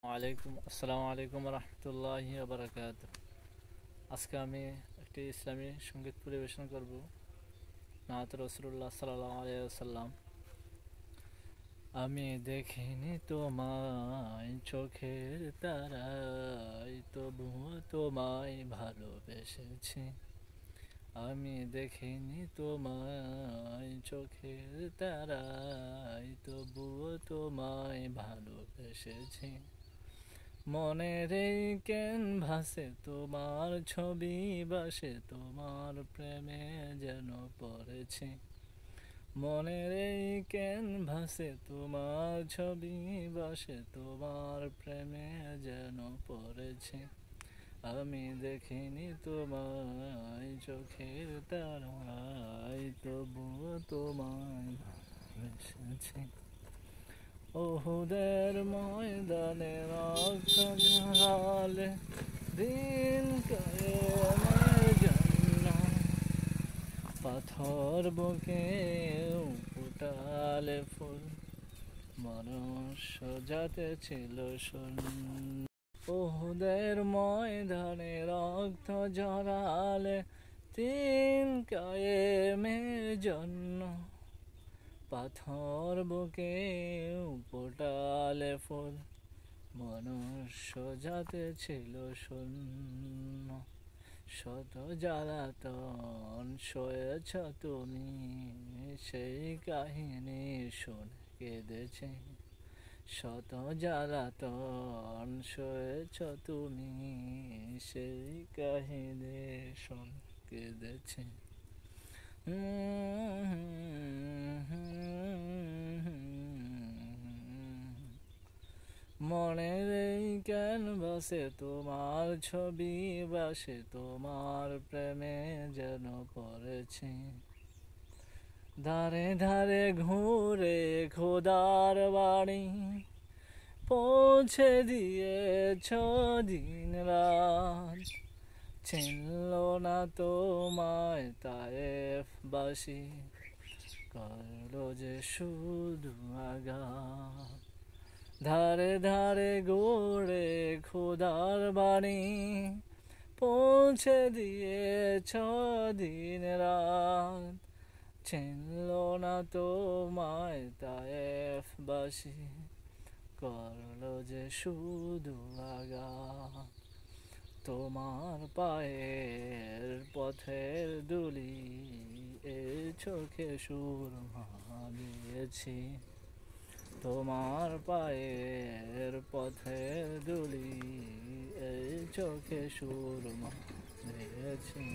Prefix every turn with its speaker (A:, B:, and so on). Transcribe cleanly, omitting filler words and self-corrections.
A: আসসালামু আলাইকুম রহমতুল্লাহি বারাকাতুহু। আজকে আমি একটি ইসলামী সঙ্গীত পরিবেশন করব। নাত রাসূলুল্লাহ সাল্লাল্লাহু আলাইহি ওয়াসাল্লাম। আমি দেখিনি তোমায় চোখের তারায়, তবুও তোমায় ভালোবেসেছি। আমি দেখিনি তোমায় চোখের তারায়, তবুও তোমায় ভালোবেসেছি। মনের এই ক্যানভাসে তোমার ছবি বাসে, তোমার প্রেমে যেন পড়েছি। মনের এই ক্যানভাসে তোমার ছবি বাসে, তোমার প্রেমে যেন পড়েছি। আমি দেখিনি তোমায় চোখের তারায়, তবুও তোমায় ভালোবেসেছি। ওহুদের ময়দানে রক্ত ঝরালে, দিন কায়েমের জন্য পাথর বুকে ফুটালে ফুল, মানুষ যাতে ছিল শূন্য। ওহুদের ময়দানে রক্ত ঝরালে, দিন কায়েমের জন্য পাথর বুকে ফোটালে ফুল, মনুষ্য জাতে ছিল শূন্য। শত জ্বালাতন সয়েছ তুমি, সেই কাহিনী শুনে কেঁদেছি। শত জ্বালাতন সয়েছ তুমি, সেই কাহিনী শুনে কেঁদেছি। মনের এই ক্যানভাসে তোমার ছবি বাসে, তোমার প্রেমে যেন পড়েছি। ধারে ধারে ঘুরে খোদার বাড়ি, পৌঁছে দিয়েছ দিন রাত। চিনল না তোমায় তায়েফবাসী, করলো যে শুধু আঘাত। ধারে ধারে গড়ে খোদার বাণী, পৌঁছে দিয়েছ দিন রাত। চিনল না তোমায় তায়েফবাসী, করলো যে শুধু আঘাত। তোমার পায়ের পথের দুলি, এই চোখে সুরমা দিয়েছি। তোমার পায়ের পথের দুলি, এই চোখে সুরমা দিয়েছি।